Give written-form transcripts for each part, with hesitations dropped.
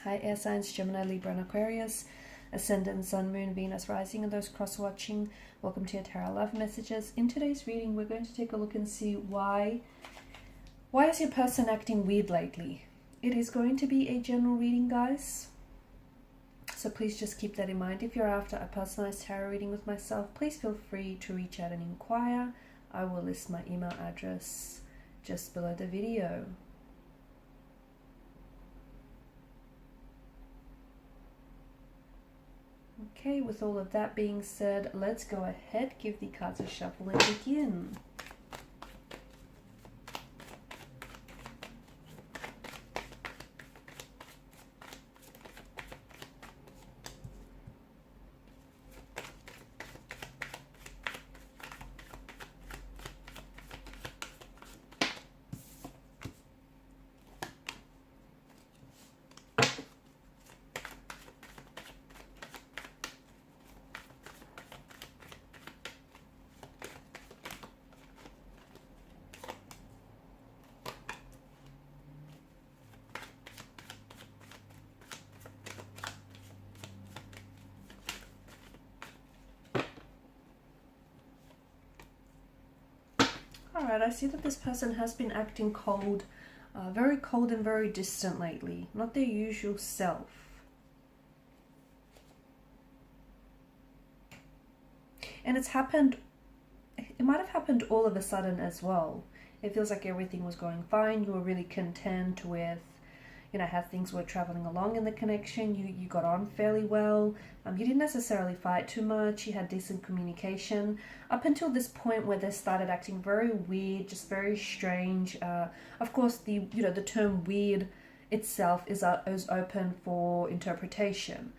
Hi, air signs, Gemini, Libra, and Aquarius, Ascendant, Sun, Moon, Venus, Rising, and those cross-watching. Welcome to your Tarot Love Messages. In today's reading, we're going to take a look and see why is your person acting weird lately. It is going to be a general reading, guys. So please just keep that in mind. If you're after a personalized tarot reading with myself, please feel free to reach out and inquire. I will list my email address just below the video. Okay, with all of that being said, let's go ahead, give the cards a shuffle and begin. Alright, I see that this person has been acting cold, very cold and very distant lately. Not their usual self. And it might have happened all of a sudden as well. It feels like everything was going fine. You were really content with, how things were traveling along in the connection. You got on fairly well. You didn't necessarily fight too much. You had decent communication up until this point where they started acting very weird, just very strange. Of course, the term weird itself is open for interpretation.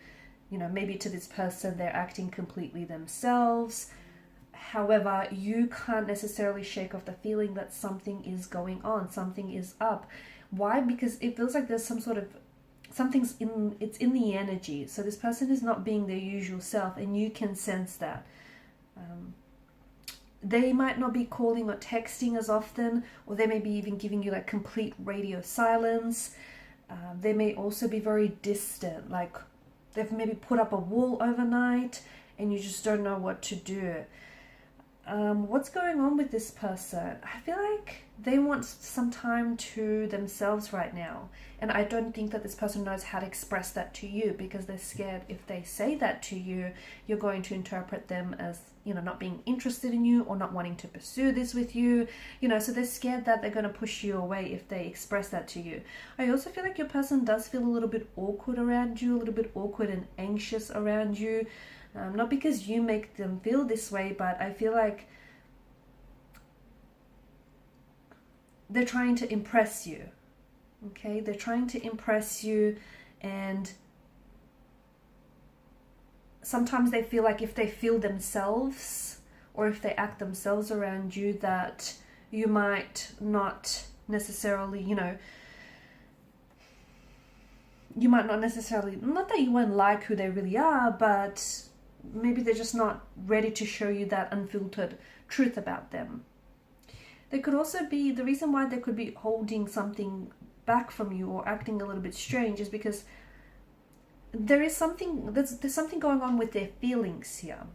Maybe to this person they're acting completely themselves. However, you can't necessarily shake off the feeling that something is going on, something is up. Why? Because it feels like there's some sort of it's in the energy. So this person is not being their usual self, and you can sense that. They might not be calling or texting as often, or they may be even giving you like complete radio silence. They may also be very distant, like they've maybe put up a wall overnight and you just don't know what to do. What's going on with this person? I feel like they want some time to themselves right now. And I don't think that this person knows how to express that to you, because they're scared if they say that to you, you're going to interpret them as, not being interested in you or not wanting to pursue this with you. So they're scared that they're going to push you away if they express that to you. I also feel like your person does feel a little bit awkward around you, a little bit awkward and anxious around you. Not because you make them feel this way, but I feel like they're trying to impress you. Okay, they're trying to impress you, and sometimes they feel like if they feel themselves or if they act themselves around you, that you might not necessarily, you might not necessarily, not that you won't like who they really are, but maybe they're just not ready to show you that unfiltered truth about them. There could also be, the reason why they could be holding something back from you or acting a little bit strange is because there's something going on with their feelings here.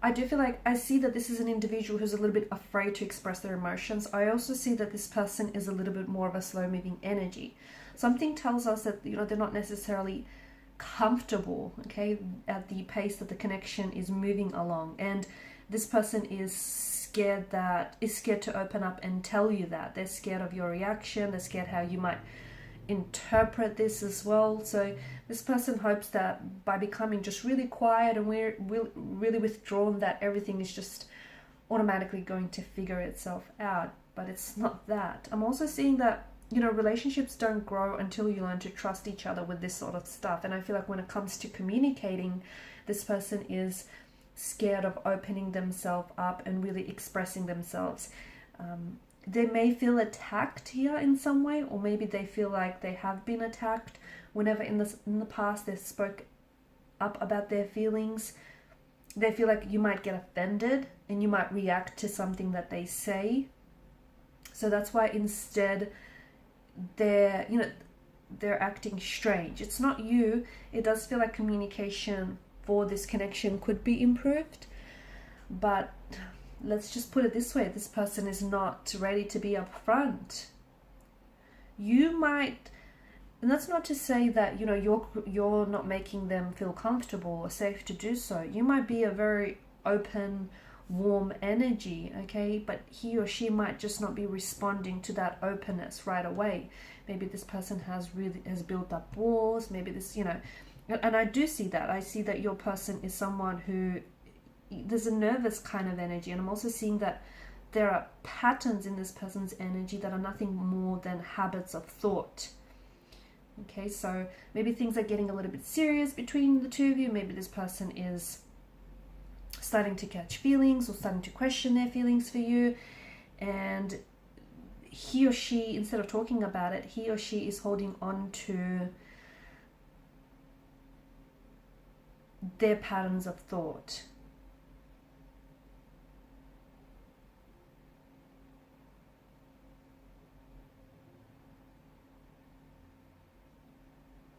I do feel like I see that this is an individual who's a little bit afraid to express their emotions. I also see that this person is a little bit more of a slow-moving energy. Something tells us that, they're not necessarily comfortable, okay, at the pace that the connection is moving along, and this person is scared to open up and tell you that. They're scared of your reaction. They're scared how you might interpret this as well. So this person hopes that by becoming just really quiet and we're really withdrawn, that everything is just automatically going to figure itself out. But it's not that. I'm also seeing that relationships don't grow until you learn to trust each other with this sort of stuff. And I feel like when it comes to communicating, this person is scared of opening themselves up and really expressing themselves. They may feel attacked here in some way, or maybe they feel like they have been attacked whenever in the past they spoke up about their feelings. They feel like you might get offended and you might react to something that they say. So that's why instead they're acting strange. It's not you. It does feel like communication for this connection could be improved, but let's just put it this way: this person is not ready to be upfront. You might, and that's not to say that, you know, you're not making them feel comfortable or safe to do so. You might be a very open, warm energy, okay, but he or she might just not be responding to that openness right away. Maybe this person has built up walls. Maybe this, you know, and I do see that. I see that your person is someone who, there's a nervous kind of energy, and I'm also seeing that there are patterns in this person's energy that are nothing more than habits of thought. Okay, so maybe things are getting a little bit serious between the two of you. Maybe this person is starting to catch feelings or starting to question their feelings for you, and he or she, instead of talking about it, he or she is holding on to their patterns of thought.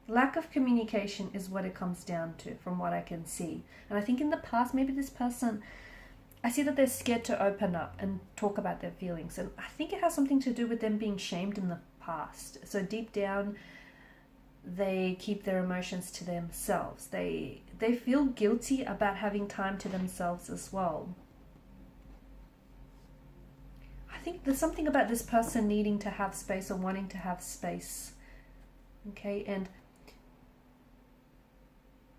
Lack of communication is what it comes down to, from what I can see. And I think in the past, maybe this person, I see that they're scared to open up and talk about their feelings. And I think it has something to do with them being shamed in the past. So deep down, they keep their emotions to themselves. They feel guilty about having time to themselves as well. I think there's something about this person needing to have space or wanting to have space. Okay, and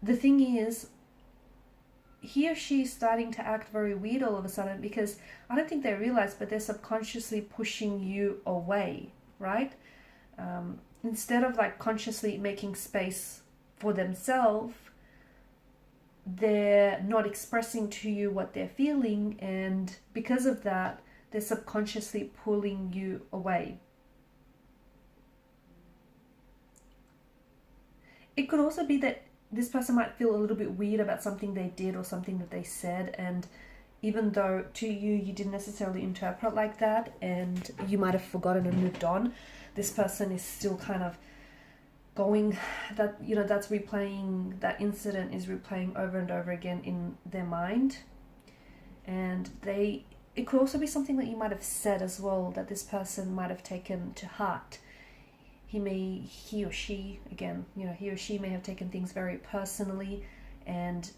the thing is, he or she is starting to act very weird all of a sudden, because I don't think they realize, but they're subconsciously pushing you away, right? Instead of like consciously making space for themselves, they're not expressing to you what they're feeling, and because of that, they're subconsciously pulling you away. It could also be that this person might feel a little bit weird about something they did or something that they said, and even though to you, you didn't necessarily interpret like that, and you might have forgotten and moved on, this person is still kind of going, that, you know, that's replaying, that incident is replaying over and over again in their mind. And it could also be something that you might have said as well, that this person might have taken to heart. He or she, again, you know, he or she may have taken things very personally, and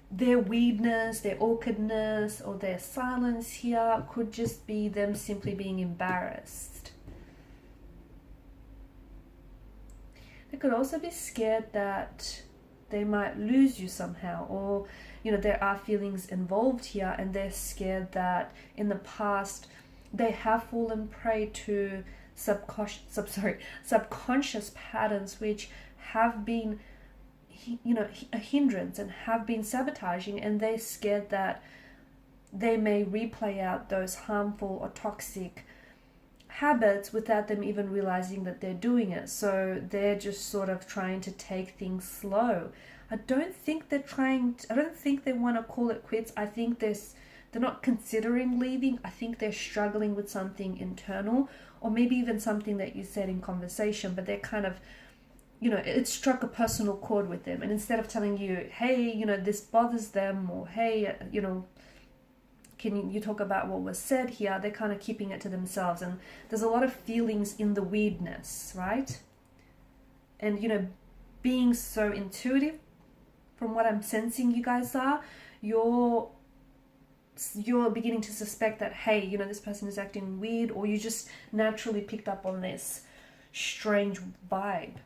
their weirdness, their awkwardness, or their silence here could just be them simply being embarrassed. They could also be scared that they might lose you somehow, or, you know, there are feelings involved here, and they're scared that in the past they have fallen prey to subconscious patterns which have been, you know, a hindrance and have been sabotaging, and they're scared that they may replay out those harmful or toxic habits without them even realizing that they're doing it. So they're just sort of trying to take things slow. I don't think they want to call it quits. I think they're not considering leaving. I think they're struggling with something internal, or maybe even something that you said in conversation, but they're kind of, you know, it struck a personal chord with them. And instead of telling you, hey, you know, this bothers them, or hey, you know, can you talk about what was said here, they're kind of keeping it to themselves. And there's a lot of feelings in the weirdness, right? And, you know, being so intuitive, from what I'm sensing you guys are, you're beginning to suspect that, hey, you know, this person is acting weird, or you just naturally picked up on this strange vibe.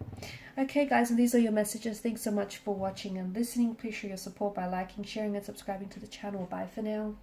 Okay, guys, and these are your messages. Thanks so much for watching and listening. Please show your support by liking, sharing, and subscribing to the channel. Bye for now.